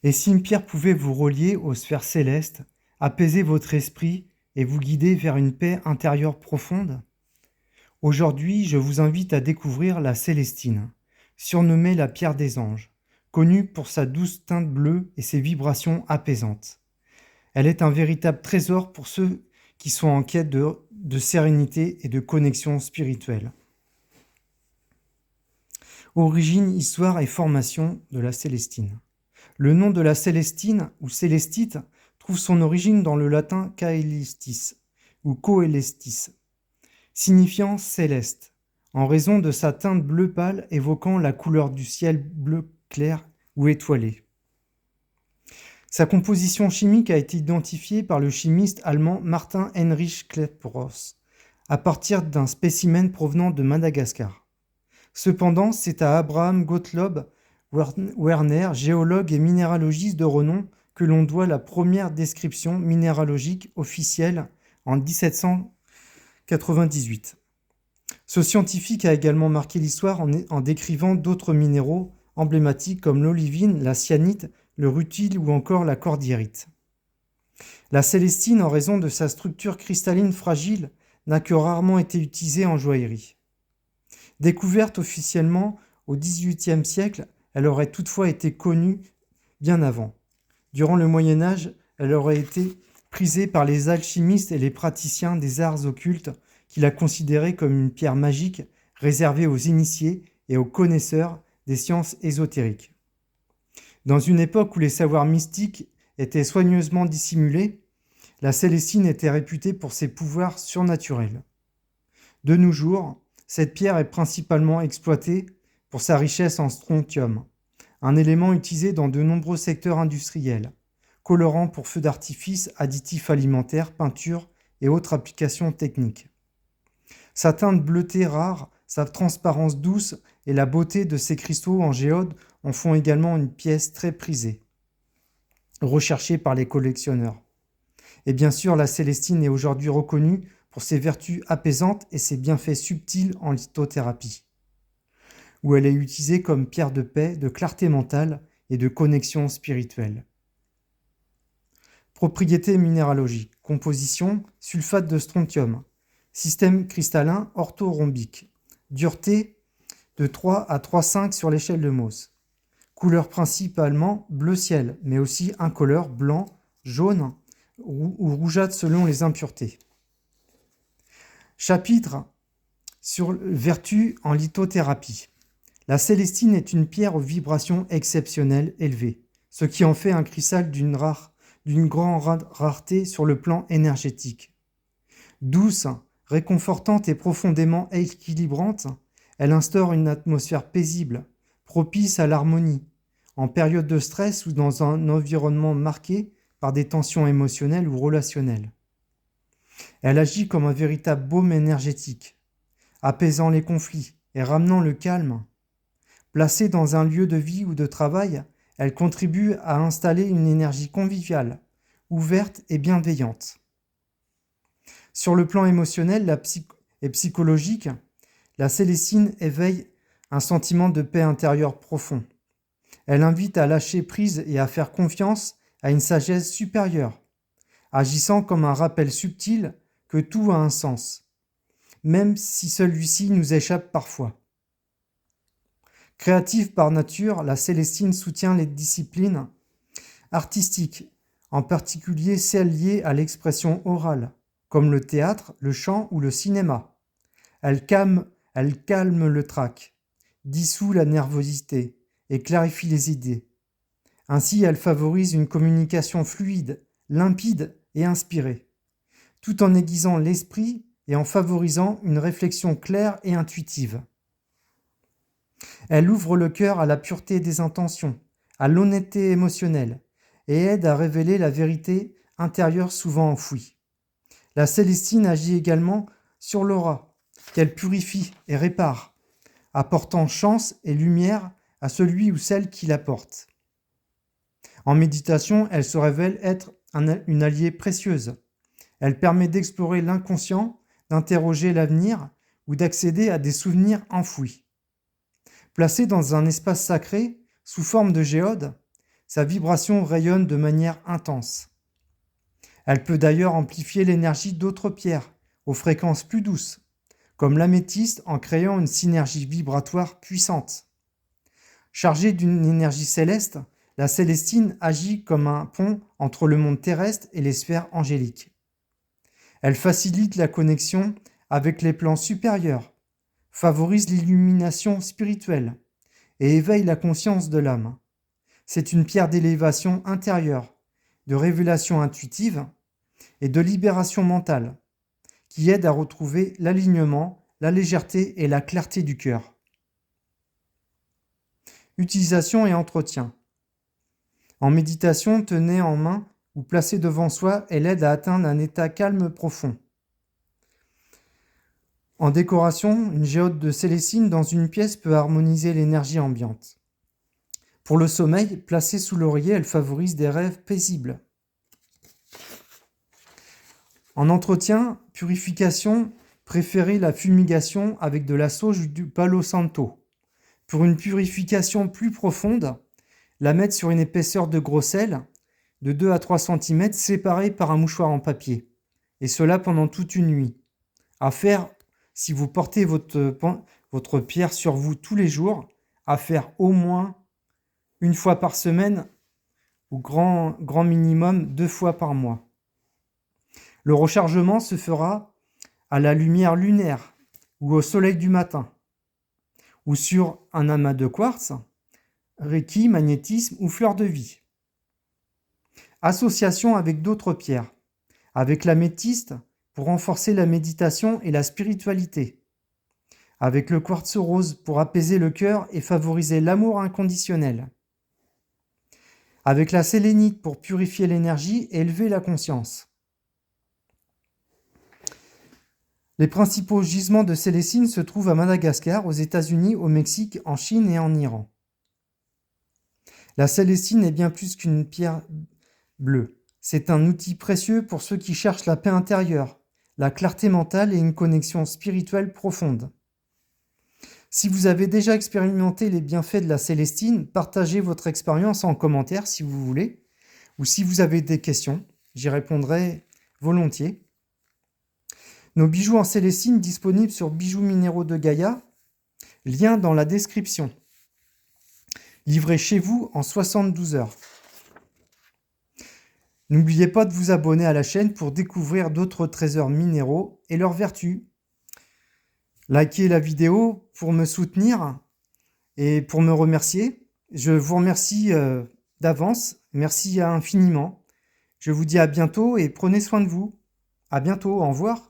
Et si une pierre pouvait vous relier aux sphères célestes, apaiser votre esprit et vous guider vers une paix intérieure profonde? Aujourd'hui, je vous invite à découvrir la Célestine, surnommée la pierre des anges, connue pour sa douce teinte bleue et ses vibrations apaisantes. Elle est un véritable trésor pour ceux qui sont en quête de sérénité et de connexion spirituelle. Origine, histoire et formation de la Célestine. Le nom de la Célestine, ou Célestite, trouve son origine dans le latin caelestis, ou coelestis, signifiant céleste, en raison de sa teinte bleu pâle évoquant la couleur du ciel bleu clair ou étoilé. Sa composition chimique a été identifiée par le chimiste allemand Martin Heinrich Klaproth à partir d'un spécimen provenant de Madagascar. Cependant, c'est à Abraham Gottlob Werner, géologue et minéralogiste de renom, que l'on doit la première description minéralogique officielle en 1798. Ce scientifique a également marqué l'histoire en décrivant d'autres minéraux emblématiques comme l'olivine, la cyanite, le rutile ou encore la cordierite. La célestine, en raison de sa structure cristalline fragile, n'a que rarement été utilisée en joaillerie. Découverte officiellement au XVIIIe siècle, elle aurait toutefois été connue bien avant. Durant le Moyen Âge, elle aurait été prisée par les alchimistes et les praticiens des arts occultes qui la considéraient comme une pierre magique réservée aux initiés et aux connaisseurs des sciences ésotériques. Dans une époque où les savoirs mystiques étaient soigneusement dissimulés, la Célestine était réputée pour ses pouvoirs surnaturels. De nos jours, cette pierre est principalement exploitée pour sa richesse en strontium, un élément utilisé dans de nombreux secteurs industriels, colorants pour feux d'artifice, additifs alimentaires, peintures et autres applications techniques. Sa teinte bleutée rare, sa transparence douce et la beauté de ses cristaux en géode en font également une pièce très prisée, recherchée par les collectionneurs. Et bien sûr, la Célestine est aujourd'hui reconnue pour ses vertus apaisantes et ses bienfaits subtils en lithothérapie, où elle est utilisée comme pierre de paix, de clarté mentale et de connexion spirituelle. Propriétés minéralogiques. Composition, sulfate de strontium. Système cristallin orthorhombique. Dureté de 3 à 3,5 sur l'échelle de Mohs. Couleur principalement bleu ciel, mais aussi incolore, blanc, jaune ou rougeâtre selon les impuretés. Chapitre sur vertus en lithothérapie. La Célestine est une pierre aux vibrations exceptionnelles élevées, ce qui en fait un cristal d'une grande rareté sur le plan énergétique. Douce, réconfortante et profondément équilibrante, elle instaure une atmosphère paisible, propice à l'harmonie, en période de stress ou dans un environnement marqué par des tensions émotionnelles ou relationnelles. Elle agit comme un véritable baume énergétique, apaisant les conflits et ramenant le calme. Placée dans un lieu de vie ou de travail, elle contribue à installer une énergie conviviale, ouverte et bienveillante. Sur le plan émotionnel et psychologique, la Célestine éveille un sentiment de paix intérieure profond. Elle invite à lâcher prise et à faire confiance à une sagesse supérieure, agissant comme un rappel subtil que tout a un sens, même si celui-ci nous échappe parfois. Créative par nature, la Célestine soutient les disciplines artistiques, en particulier celles liées à l'expression orale, comme le théâtre, le chant ou le cinéma. Elle calme le trac, dissout la nervosité et clarifie les idées. Ainsi, elle favorise une communication fluide, limpide et inspirée, tout en aiguisant l'esprit et en favorisant une réflexion claire et intuitive. Elle ouvre le cœur à la pureté des intentions, à l'honnêteté émotionnelle et aide à révéler la vérité intérieure souvent enfouie. La Célestine agit également sur l'aura, qu'elle purifie et répare, apportant chance et lumière à celui ou celle qui la porte. En méditation, elle se révèle être une alliée précieuse. Elle permet d'explorer l'inconscient, d'interroger l'avenir ou d'accéder à des souvenirs enfouis. Placée dans un espace sacré, sous forme de géode, sa vibration rayonne de manière intense. Elle peut d'ailleurs amplifier l'énergie d'autres pierres, aux fréquences plus douces, comme l'améthyste en créant une synergie vibratoire puissante. Chargée d'une énergie céleste, la célestine agit comme un pont entre le monde terrestre et les sphères angéliques. Elle facilite la connexion avec les plans supérieurs, favorise l'illumination spirituelle et éveille la conscience de l'âme. C'est une pierre d'élévation intérieure, de révélation intuitive et de libération mentale, qui aide à retrouver l'alignement, la légèreté et la clarté du cœur. Utilisation et entretien. En méditation, tenez en main ou placez devant soi, elle aide à atteindre un état calme profond. En décoration, une géode de célestine dans une pièce peut harmoniser l'énergie ambiante. Pour le sommeil, placée sous l'oreiller, elle favorise des rêves paisibles. En entretien, purification, préférez la fumigation avec de la sauge ou du palo santo. Pour une purification plus profonde, la mettre sur une épaisseur de gros sel de 2 à 3 cm séparée par un mouchoir en papier, et cela pendant toute une nuit. À faire si vous portez votre pierre sur vous tous les jours, à faire au moins une fois par semaine ou grand minimum 2 fois par mois. Le rechargement se fera à la lumière lunaire ou au soleil du matin, ou sur un amas de quartz, reiki, magnétisme ou fleur de vie. Association avec d'autres pierres, avec l'améthyste pour renforcer la méditation et la spiritualité, avec le quartz rose pour apaiser le cœur et favoriser l'amour inconditionnel, avec la sélénite pour purifier l'énergie et élever la conscience. Les principaux gisements de célestine se trouvent à Madagascar, aux États-Unis, au Mexique, en Chine et en Iran. La célestine est bien plus qu'une pierre bleue. C'est un outil précieux pour ceux qui cherchent la paix intérieure, la clarté mentale et une connexion spirituelle profonde. Si vous avez déjà expérimenté les bienfaits de la célestine, partagez votre expérience en commentaire si vous voulez, ou si vous avez des questions, j'y répondrai volontiers. Nos bijoux en célestine disponibles sur Bijoux Minéraux de Gaïa, lien dans la description. Livrés chez vous en 72 heures. N'oubliez pas de vous abonner à la chaîne pour découvrir d'autres trésors minéraux et leurs vertus. Likez la vidéo pour me soutenir et pour me remercier. Je vous remercie d'avance. Merci infiniment. Je vous dis à bientôt et prenez soin de vous. À bientôt. Au revoir.